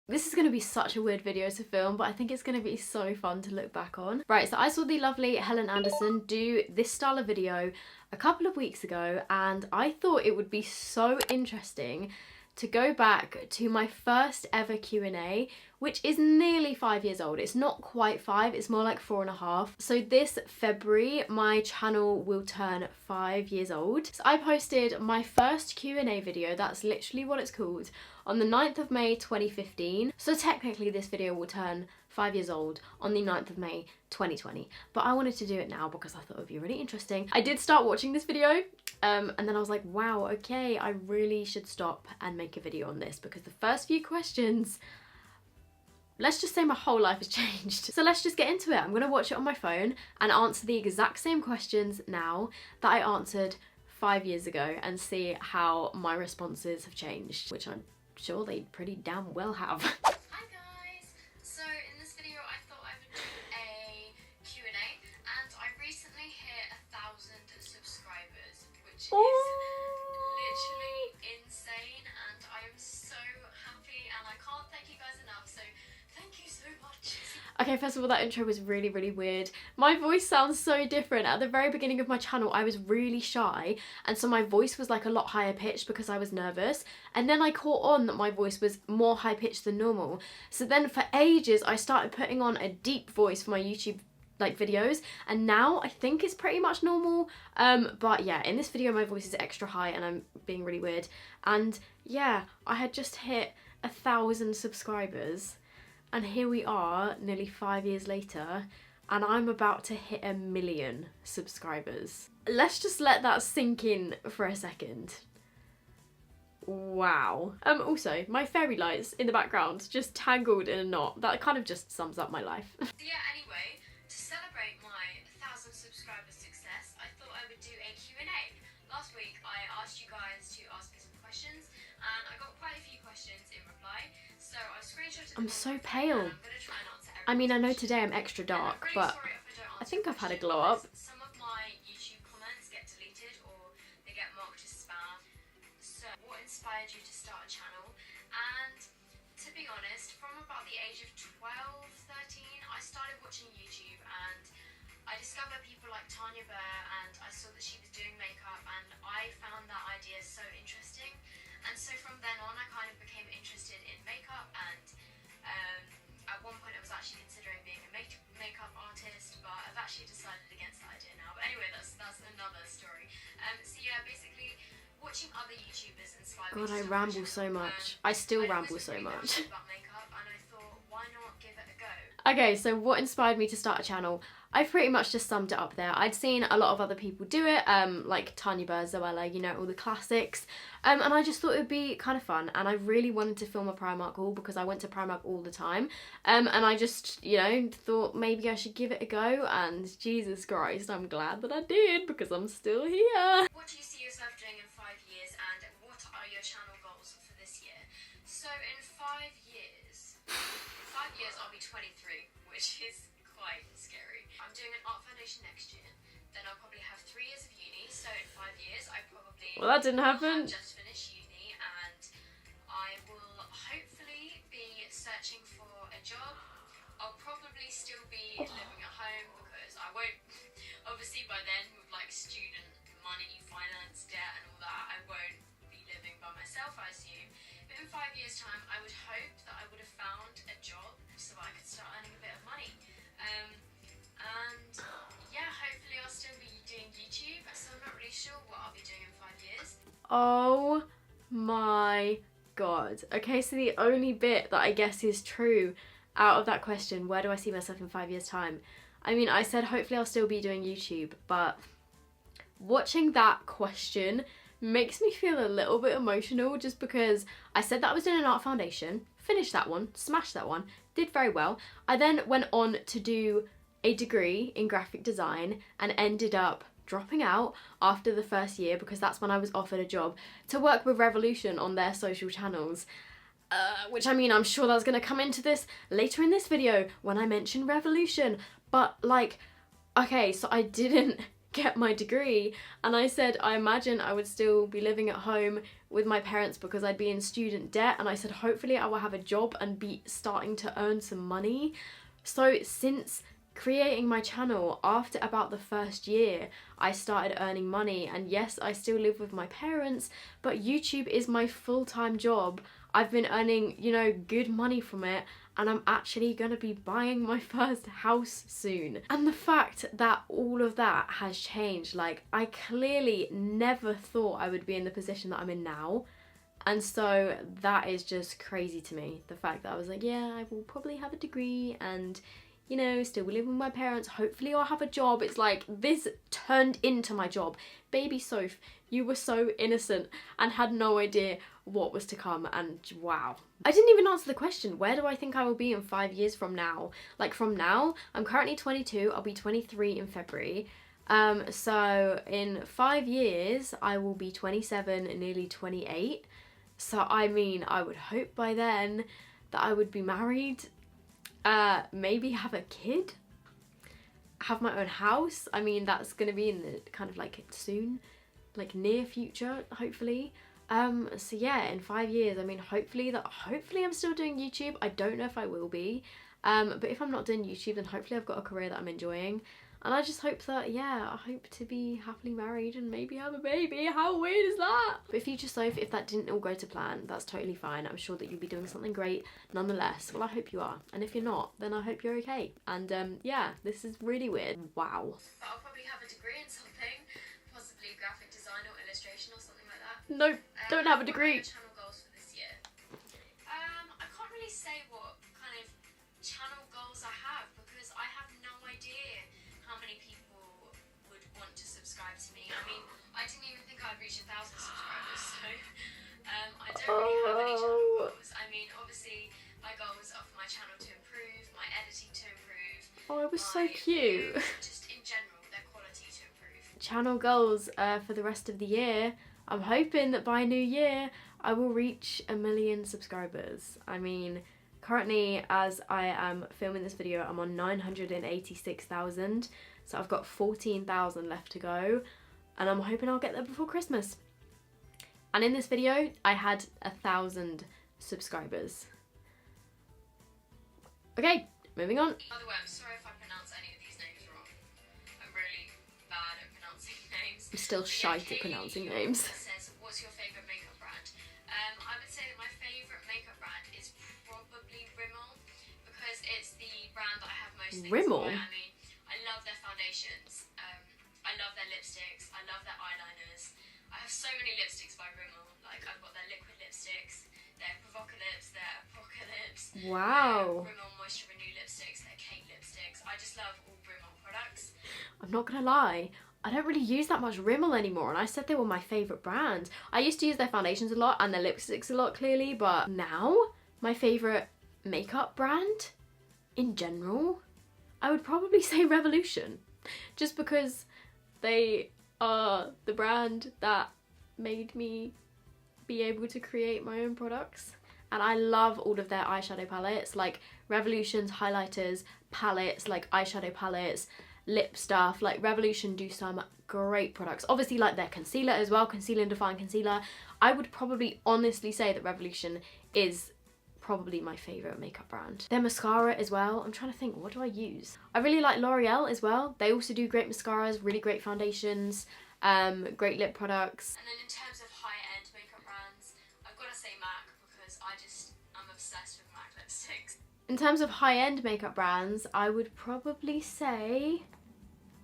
This is going to be such a weird video to film, but I think it's going to be so fun to look back on. Right, so I saw the lovely Helen Anderson do this style of video a couple of weeks ago, and I thought it would be so interesting to go back to my first ever Q&A, which is nearly 5 years old. It's not quite 5, it's more like 4.5. So this February, my channel will turn 5 years old. So I posted my first Q&A video, that's literally what it's called, on the 9th of May 2015. So technically this video will turn 5 years old on the 9th of May 2020. But I wanted to do it now because I thought it would be really interesting. I did start watching this video and then I was like, wow, okay, I really should stop and make a video on this because the first few questions, let's just say my whole life has changed. So let's just get into it. I'm gonna watch it on my phone and answer the exact same questions now that I answered 5 years ago and see how my responses have changed, which I'm sure they pretty damn well have. Hi guys! So in this video I thought I would do a Q&A and I recently hit 1,000 subscribers, which is literally insane and I am so happy and I can't thank you guys enough, so thank you so much. Okay, first of all, that intro was really, really weird. My voice sounds so different. At the very beginning of my channel, I was really shy, and so my voice was like a lot higher pitched because I was nervous. And then I caught on that my voice was more high pitched than normal. So then for ages, I started putting on a deep voice for my YouTube like videos, and now I think it's pretty much normal. But yeah, in this video, my voice is extra high and I'm being really weird. And yeah, I had just hit 1,000 subscribers. And here we are, nearly 5 years later, and I'm about to hit 1 million subscribers. Let's just let that sink in for a second. Wow. Also, my fairy lights in the background just tangled in a knot. That kind of just sums up my life. So yeah, anyway, to celebrate my 1,000 subscriber success, I thought I would do a Q&A. Last week, I asked you guys to ask me some questions, and I got quite a few questions in reply. So I screenshotted them. I'm so pale. I mean, I know today I'm extra dark, but I think I've had a glow up. Some of my YouTube comments get deleted or they get marked as spam. So what inspired you to start a channel? And to be honest, from about the age of 12, 13, I started watching YouTube and I discovered people like Tanya Burr and I saw that she was doing makeup and I found that idea so interesting. And so from then on, I kind of became interested in makeup, and at one point I was actually considering being a makeup artist, but I've actually decided against that idea now. But anyway, that's another story. So yeah, basically watching other YouTubers inspired me. God, I ramble so much. I still ramble so much. About makeup, and I thought, why not give it a go? Okay, so what inspired me to start a channel? I've pretty much just summed it up there. I'd seen a lot of other people do it, like Tanya Burr, Zoella, you know, all the classics. And I just thought it would be kind of fun. And I really wanted to film a Primark haul because I went to Primark all the time. And I just, you know, thought maybe I should give it a go. And Jesus Christ, I'm glad that I did because I'm still here. What do you see yourself doing in 5 years and what are your channel goals for this year? So in 5 years, I'll be 23, which is quite scary. I'm doing an art foundation next year, then I'll probably have 3 years of uni, so in 5 years I probably Well, that didn't happen. will have just finished uni and I will hopefully be searching for a job. I'll probably still be living at home because I won't, obviously by then with like student money, finance, debt and all that, I won't be living by myself, I assume. But in 5 years time I would hope that I would have found a job so I could start earning a bit of money. And yeah, hopefully I'll still be doing YouTube, so I'm not really sure what I'll be doing in 5 years. Oh my God. Okay, so the only bit that I guess is true out of that question, where do I see myself in 5 years time? I mean, I said hopefully I'll still be doing YouTube, but watching that question makes me feel a little bit emotional just because I said that I was doing an art foundation, finished that one, smashed that one, did very well. I then went on to do a degree in graphic design and ended up dropping out after the first year because that's when I was offered a job to work with Revolution on their social channels. Which, I mean, I'm sure that's going to come into this later in this video when I mention Revolution. But like, okay, so I didn't get my degree, and I said I imagine I would still be living at home with my parents because I'd be in student debt, and I said hopefully I will have a job and be starting to earn some money. So since creating my channel, after about the first year, I started earning money, and yes, I still live with my parents, but YouTube is my full-time job. I've been earning, you know, good money from it, and I'm actually gonna be buying my first house soon. And the fact that all of that has changed, like, I clearly never thought I would be in the position that I'm in now. And so that is just crazy to me. The fact that I was like, yeah, I will probably have a degree and, you know, still live with my parents. Hopefully I'll have a job. It's like, this turned into my job. Baby Soph, you were so innocent and had no idea what was to come, and wow. I didn't even answer the question, where do I think I will be in 5 years from now? Like, from now, I'm currently 22, I'll be 23 in February. So in 5 years, I will be 27, nearly 28. So I mean, I would hope by then that I would be married, maybe have a kid, have my own house. I mean, that's gonna be in the kind of like soon, like near future, hopefully. So yeah, in 5 years, I mean, hopefully I'm still doing YouTube. I don't know if I will be, but if I'm not doing YouTube, then hopefully I've got a career that I'm enjoying. And I just hope that, yeah, I hope to be happily married and maybe have a baby. How weird is that? But future Soph, if that didn't all go to plan, that's totally fine. I'm sure that you'll be doing something great nonetheless. Well, I hope you are. And if you're not, then I hope you're okay. And yeah, this is really weird. Wow. But I'll probably have a degree in something, possibly graphic design or illustration or something like that. Nope, don't have a degree. What are your channel goals for this year? I can't really say what kind of channel goals I have because I have no idea how many people would want to subscribe to me. I mean, I didn't even think I'd reach 1,000 subscribers, so I don't really have any channel goals. I mean, obviously, my goals are for my channel to improve, my editing to improve. Oh, it was so cute. Just in general, their quality to improve. Channel goals for the rest of the year. I'm hoping that by New Year, I will reach 1 million subscribers. I mean, currently, as I am filming this video, I'm on 986,000. So I've got 14,000 left to go. And I'm hoping I'll get there before Christmas. And in this video, I had 1,000 subscribers. Okay, moving on. By the way, I'm sorry if I pronounce any of these names wrong. I'm really bad at pronouncing names. I'm still shite at pronouncing names. Says, what's your favourite makeup brand? I would say that my favourite makeup brand is probably Rimmel because it's the brand that I have most things Rimmel? by. I mean, I love their foundations. I love their lipsticks. I love their eyeliners. I have so many lipsticks by Rimmel. Like, I've got their liquid lipsticks, their Provocalips, their Apocalypse. Wow. Rimmel Moisture Renew lipsticks, their Cake lipsticks. I just love all Rimmel products. I'm not gonna lie, I don't really use that much Rimmel anymore, and I said they were my favourite brand. I used to use their foundations a lot and their lipsticks a lot, clearly, but now my favourite makeup brand in general, I would probably say Revolution, just because they are the brand that made me be able to create my own products. And I love all of their eyeshadow palettes, like Revolution's highlighters, palettes, like eyeshadow palettes, lip stuff. Like, Revolution do some great products. Obviously, like their concealer as well, Conceal and Define Concealer. I would probably honestly say that Revolution is probably my favourite makeup brand. Their mascara as well, I'm trying to think, what do I use? I really like L'Oreal as well. They also do great mascaras, really great foundations, great lip products. And then in terms of high-end makeup brands, I've got to say MAC because I'm obsessed with MAC lipsticks. In terms of high-end makeup brands, I would probably say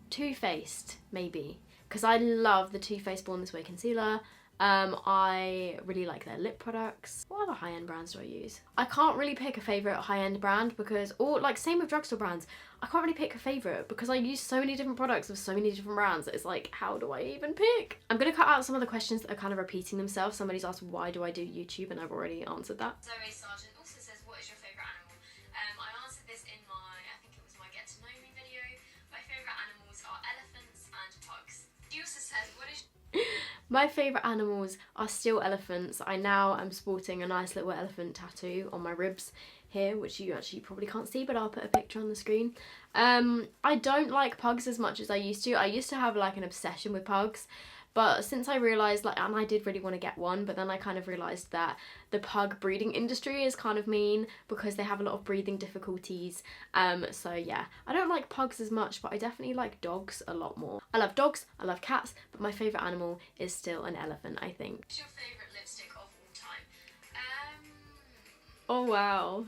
Too Faced, maybe. Because I love the Too Faced Born This Way concealer. I really like their lip products. What other high-end brands do I use? I can't really pick a favourite high-end brand because, or like same with drugstore brands, I can't really pick a favourite because I use so many different products with so many different brands that it's like, how do I even pick? I'm gonna cut out some of the questions that are kind of repeating themselves. Somebody's asked, why do I do YouTube? And I've already answered that. Zoe Sargent also says, what is your favourite animal? I answered this in I think it was my Get to Know Me video. My favourite animals are elephants and pugs. She also says, what is My favourite animals are still elephants. I now am sporting a nice little elephant tattoo on my ribs here, which you actually probably can't see, but I'll put a picture on the screen. I don't like pugs as much as I used to. I used to have like an obsession with pugs, but since I realised, like, and I did really want to get one, but then I kind of realised that the pug breeding industry is kind of mean because they have a lot of breathing difficulties. So yeah, I don't like pugs as much, but I definitely like dogs a lot more. I love dogs, I love cats, but my favourite animal is still an elephant, I think. What's your favourite lipstick of all time? Oh wow.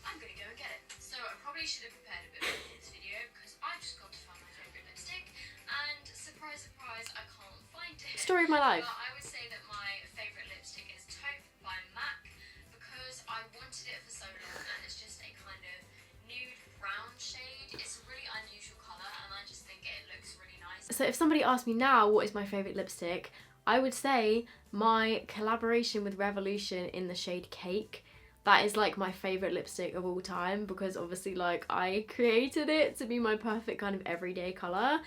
I'm gonna go and get it. So I probably should have prepared a bit more for this video because I've just got to find my favourite lipstick, and surprise, surprise, I can't find it. Story of my life. But I would say that my favourite lipstick is Taupe by Mac because I wanted it for so long, and it's just a kind of nude brown shade. It's a really unusual colour, and I just think it looks really nice. So if somebody asked me now what is my favourite lipstick, I would say my collaboration with Revolution in the shade Cake. That is like my favourite lipstick of all time because obviously like I created it to be my perfect kind of everyday colour,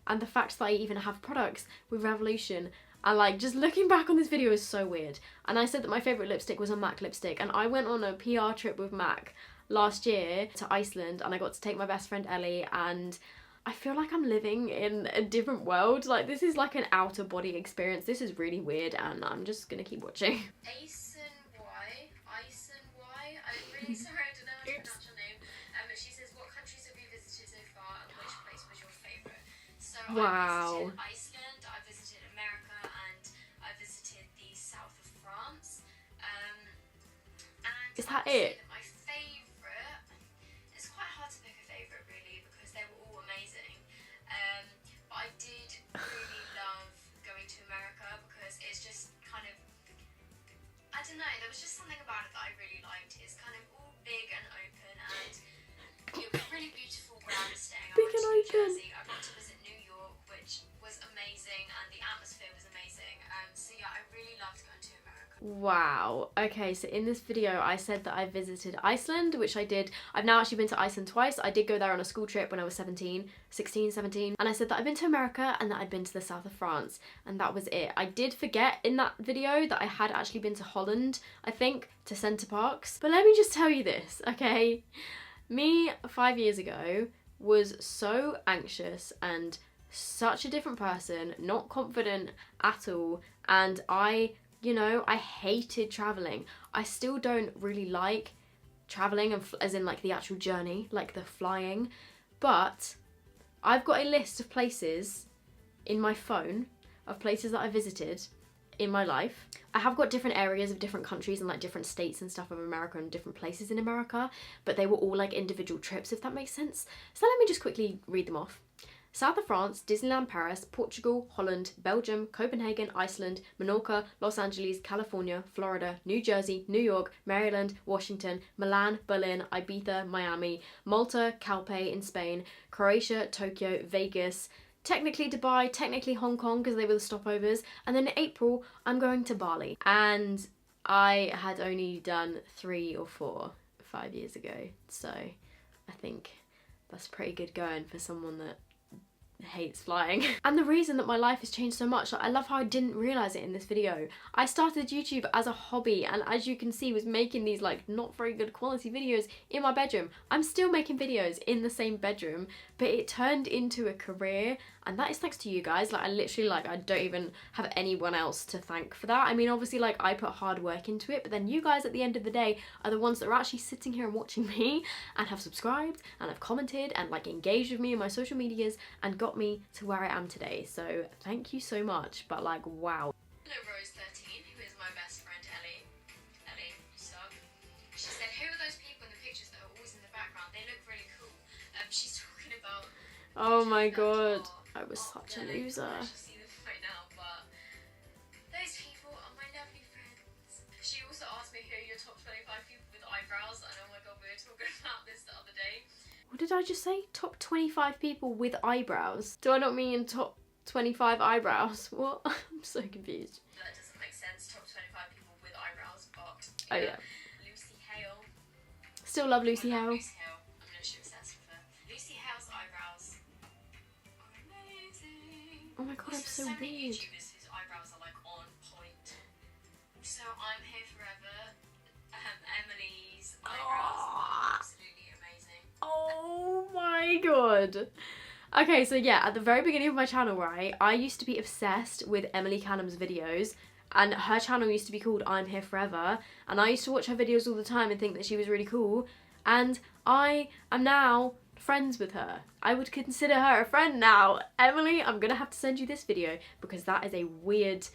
and the fact that I even have products with Revolution, and like just looking back on this video is so weird. And I said that my favourite lipstick was a MAC lipstick, and I went on a PR trip with MAC last year to Iceland, and I got to take my best friend Ellie, and I feel like I'm living in a different world. Like this is like an outer body experience. This is really weird, and I'm just gonna keep watching. I'm really sorry, I don't know how to pronounce your name. But she says, what countries have you visited so far and which place was your favourite? So wow. I visited Iceland, I visited America, and I visited the south of France. And is that it? it? My favourite, it's quite hard to pick a favourite really because they were all amazing. But I did really love going to America because it's just kind of, I don't know, there was just something about it that I really liked. It's kind of all big and open, and it was really beautiful where I was staying. I went to New Jersey, I got to visit New York, which was amazing, and the atmosphere was amazing. So yeah, I really loved going to America. Wow. Okay, so in this video I said that I visited Iceland, which I did. I've now actually been to Iceland twice. I did go there on a school trip when I was 16, 17. And I said that I'd been to America and that I'd been to the south of France, and that was it. I did forget in that video that I had actually been to Holland, I think, to Centre Parks. But let me just tell you this, okay? Me 5 years ago was so anxious and such a different person, not confident at all, and I hated travelling. I still don't really like travelling, as in like the actual journey, like the flying, but I've got a list of places in my phone of places that I visited in my life. I have got different areas of different countries and like different states and stuff of America and different places in America, but they were all like individual trips, if that makes sense. So let me just quickly read them off. South of France, Disneyland Paris, Portugal, Holland, Belgium, Copenhagen, Iceland, Menorca, Los Angeles, California, Florida, New Jersey, New York, Maryland, Washington, Milan, Berlin, Ibiza, Miami, Malta, Calpe in Spain, Croatia, Tokyo, Vegas, technically Dubai, technically Hong Kong because they were the stopovers, and then in April I'm going to Bali. And I had only done 3 or 4 5 years ago, so I think that's pretty good going for someone that hates flying. And the reason that my life has changed so much, like, I love how I didn't realise it in this video. I started YouTube as a hobby, and as you can see was making these like not very good quality videos in my bedroom. I'm still making videos in the same bedroom, but it turned into a career, and that is thanks to you guys. Like I literally, like, I don't even have anyone else to thank for that. I mean, obviously like I put hard work into it, but then you guys at the end of the day are the ones that are actually sitting here and watching me and have subscribed and have commented and like engaged with me in my social medias and got me to where I am today. So thank you so much. But like, wow. Hello Rose 13, who is my best friend Ellie, Soph. She said, who are those people in the pictures that are always in the background? They look really cool. She's talking about, oh my god, I was such a loser. I should see them right now, but those people are my lovely friends. She also asked me who are your top 25 people with eyebrows, and oh my god, we were talking about this the other day. What did I just say? Top 25 people with eyebrows? Do I not mean top 25 eyebrows? What? I'm so confused. That doesn't make sense. Top 25 people with eyebrows, but oh yeah. Lucy Hale. Still love Lucy Hale. Lucy Hale. I'm literally obsessed with her. Lucy Hale's eyebrows are amazing. Oh my god, I'm so weird. YouTubers whose I'm Here Forever. Emily's eyebrows are absolutely amazing. Oh my god. Okay, so yeah, at the very beginning of my channel, right, I used to be obsessed with Emily Canham's videos, and her channel used to be called I'm Here Forever, and I used to watch her videos all the time and think that she was really cool, and I am now friends with her. I would consider her a friend now. Emily, I'm gonna have to send you this video because that is a weird,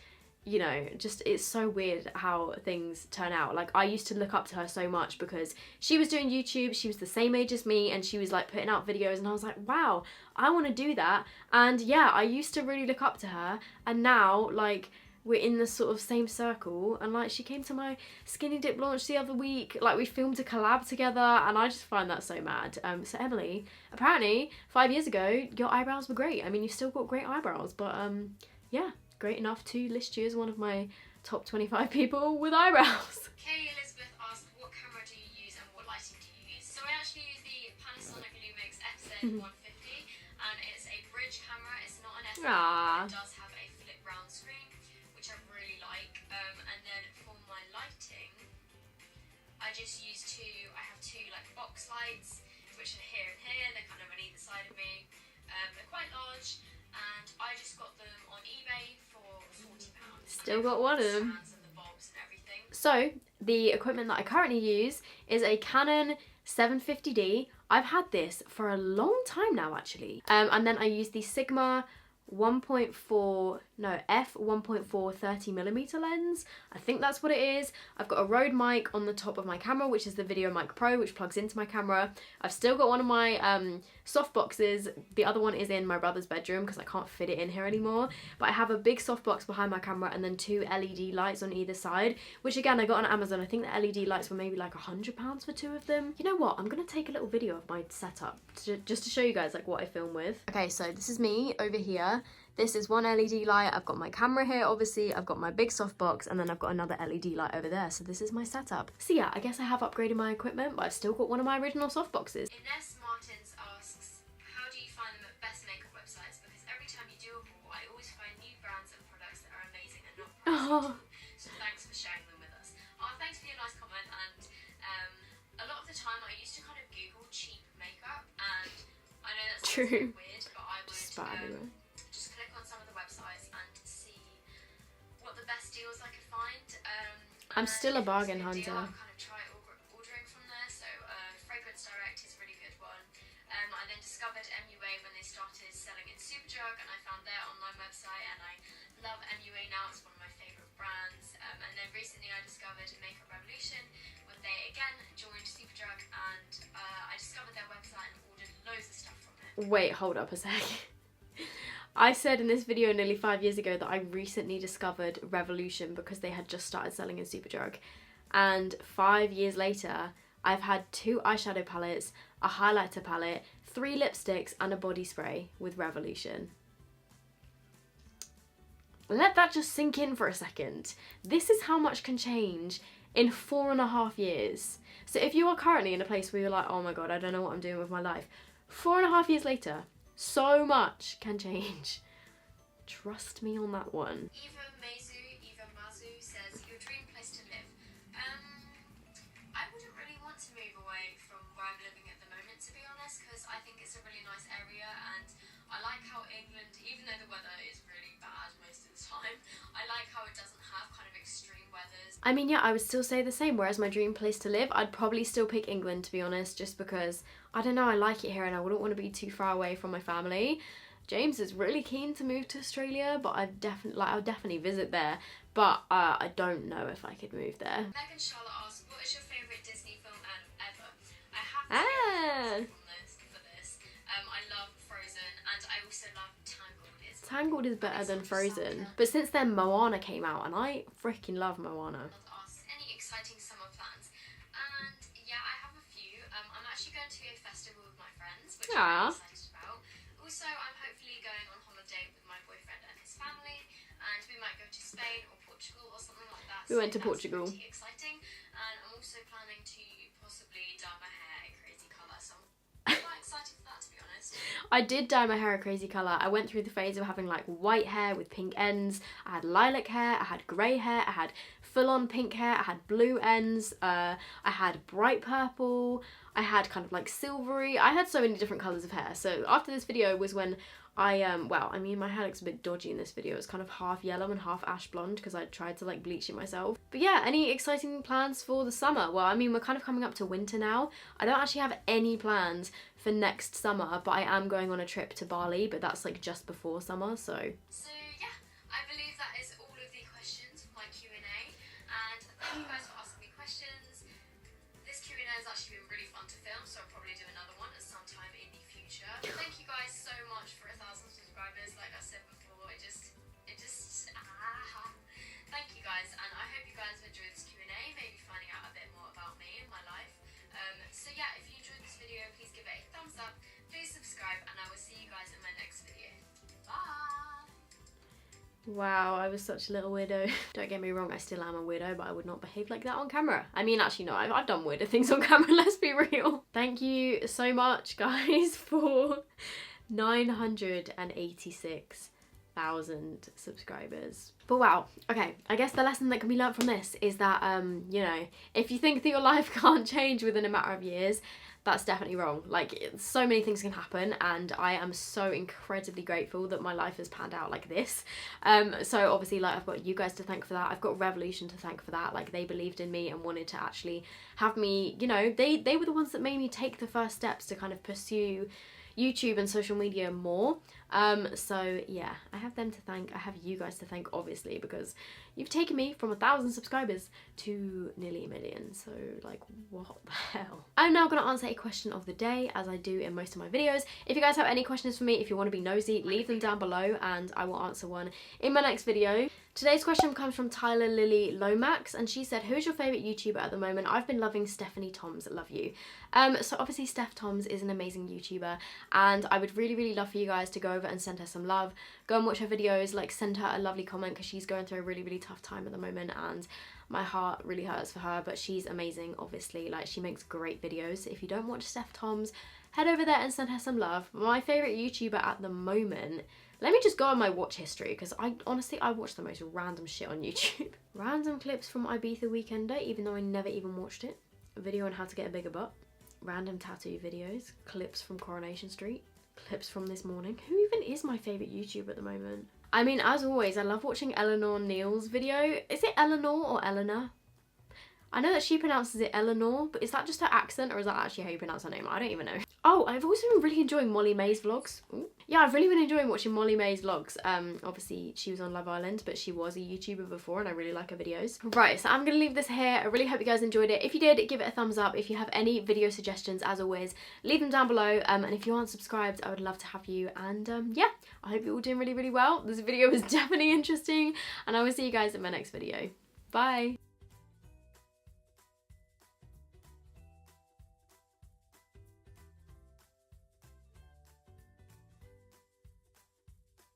you know, just it's so weird how things turn out. Like, I used to look up to her so much because she was doing YouTube, she was the same age as me, and she was like putting out videos, and I was like, wow, I want to do that. And yeah, I used to really look up to her, and now like we're in the sort of same circle, and like she came to my skinny dip launch the other week, like we filmed a collab together, and I just find that so mad. So Emily, apparently 5 years ago your eyebrows were great. I mean, you've still got great eyebrows, but yeah, great enough to list you as one of my top 25 people with eyebrows. Kay Elizabeth asked, what camera do you use and what lighting do you use? So I actually use the Panasonic Lumix FZ150, and it's a bridge camera. It's not an FAQ, but it does have a flip round screen, which I really like. And then for my lighting, I just use I have two like box lights, which are here and here. They're kind of on either side of me. They're quite large, and I just got them on eBay for £40. Still got one of them. And the bulbs and everything. So the equipment that I currently use is a Canon 750D. I've had this for a long time now, actually. And then I use the Sigma f1.4 30mm lens. I think that's what it is. I've got a Rode mic on the top of my camera, which is the Video Mic Pro, which plugs into my camera. I've still got one of my soft boxes. The other one is in my brother's bedroom because I can't fit it in here anymore. But I have a big soft box behind my camera and then two LED lights on either side, which again I got on Amazon. I think the LED lights were maybe like £100 for two of them. You know what? I'm gonna take a little video of my setup just to show you guys like what I film with. Okay, so this is me over here. This is one LED light. I've got my camera here, obviously. I've got my big softbox, and then I've got another LED light over there. So this is my setup. So yeah, I guess I have upgraded my equipment, but I've still got one of my original softboxes. Ines Martins asks, how do you find them at best makeup websites? Because every time you do a haul, I always find new brands and products that are amazing and not pricey. So thanks for sharing them with us. Thanks for your nice comment. And a lot of the time, I used to kind of Google cheap makeup, and I know that's True. weird, but I would just click on some of the websites and see what the best deals I could find. I'm still a bargain hunter. I'll kind of try ordering from there. So Fragrance Direct is a really good one. I then discovered MUA when they started selling in Superdrug, and I found their online website, and I love MUA now. It's one of my favourite brands. And then recently I discovered Makeup Revolution when they again joined Superdrug, and I discovered their website and ordered loads of stuff from it. Wait, hold up a sec. I said in this video nearly 5 years ago that I recently discovered Revolution because they had just started selling in Superdrug. And 5 years later, I've had 2 eyeshadow palettes, a highlighter palette, 3 lipsticks, and a body spray with Revolution. Let that just sink in for a second. This is how much can change in 4.5 years. So if you are currently in a place where you're like, oh my god, I don't know what I'm doing with my life, 4.5 years later, so much can change. Trust me on that one. Eva Mazu says, your dream place to live. I wouldn't really want to move away from where I'm living at the moment, to be honest, because I think it's a really nice area, and I like how England, even though the weather is really bad most of the time, I like how it doesn't have kind of extreme weathers. I mean, yeah, I would still say the same. Whereas my dream place to live, I'd probably still pick England, to be honest, just because, I don't know, I like it here and I wouldn't want to be too far away from my family. James is really keen to move to Australia, but I'll definitely visit there. But I don't know if I could move there. Megan Charlotte asks, what is your favourite Disney film ever? I have to for this. I love Frozen, and I also love Tangled. Tangled is better than Frozen. But since then, Moana came out, and I freaking love Moana. Any exciting summer plans? And yeah, I have a few. I'm actually going to a festival with my friends, which I'm really excited about. Also, I'm hopefully going on holiday with my boyfriend and his family, and we might go to Spain or Portugal or something like that. We went to Portugal. Pretty exciting. And I'm also planning to possibly dye my hair a crazy colour, so I'm quite excited for that, to be honest. I did dye my hair a crazy colour. I went through the phase of having like white hair with pink ends. I had lilac hair, I had grey hair, I had full on pink hair, I had blue ends, I had bright purple, I had kind of like silvery, I had so many different colours of hair. So after this video was when well, I mean, my hair looks a bit dodgy in this video. It's kind of half yellow and half ash blonde because I tried to like bleach it myself. But yeah, any exciting plans for the summer? Well, I mean, we're kind of coming up to winter now. I don't actually have any plans for next summer, but I am going on a trip to Bali, but that's like just before summer, so yeah, I believe that is all of the questions for my Q&A, and thank you guys for asking me questions. This Q&A has actually been really fun to film, so I'll probably do another one at some time in the future. Thank you guys so much for 1,000 subscribers. Like I said before, it just thank you guys, and I hope you guys have enjoyed this Q&A, maybe finding out a bit more about me and my life. So yeah, if you enjoyed this video, please give it a thumbs up, please subscribe, and I will see you guys in my next video. Bye! wow, I was such a little weirdo. Don't get me wrong, I still am a weirdo, but I would not behave like that on camera. I mean, actually no, I've done weirder things on camera, let's be real. Thank you so much, guys, for 986,000 subscribers. But wow, okay, I guess the lesson that can be learned from this is that, you know, if you think that your life can't change within a matter of years, that's definitely wrong. Like, so many things can happen, and I am so incredibly grateful that my life has panned out like this. So obviously, like, I've got you guys to thank for that. I've got Revolution to thank for that. Like, they believed in me and wanted to actually have me, you know, they were the ones that made me take the first steps to kind of pursue YouTube and social media more. So yeah, I have them to thank. I have you guys to thank, obviously, because you've taken me from 1,000 subscribers to nearly 1 million. So like, what the hell? I'm now going to answer a question of the day, as I do in most of my videos. If you guys have any questions for me, if you want to be nosy, leave them down below and I will answer one in my next video. Today's question comes from Tyler Lily Lomax, and she said, who's your favourite YouTuber at the moment? I've been loving Stephanie Toms, love you. So obviously Steph Toms is an amazing YouTuber, and I would really, really love for you guys to go over and send her some love. Go and watch her videos, like send her a lovely comment, because she's going through a really, really tough time at the moment, and my heart really hurts for her, but she's amazing, obviously. Like, she makes great videos. If you don't watch Steph Toms, head over there and send her some love. My favourite YouTuber at the moment, let me just go on my watch history, because I watch the most random shit on YouTube. Random clips from Ibiza Weekender, even though I never even watched it. A video on how to get a bigger butt. Random tattoo videos. Clips from Coronation Street. Clips from this morning. Who even is my favourite YouTuber at the moment? I mean, as always, I love watching Eleanor Neal's video. Is it Eleanor or Eleanor? I know that she pronounces it Eleanor, but is that just her accent, or is that actually how you pronounce her name? I don't even know. Oh, I've also been really enjoying Molly May's vlogs. Ooh. Yeah, I've really been enjoying watching Molly May's vlogs. Obviously, she was on Love Island, but she was a YouTuber before, and I really like her videos. Right, so I'm going to leave this here. I really hope you guys enjoyed it. If you did, give it a thumbs up. If you have any video suggestions, as always, leave them down below. And if you aren't subscribed, I would love to have you. And yeah, I hope you're all doing really, really well. This video was definitely interesting, and I will see you guys in my next video. Bye!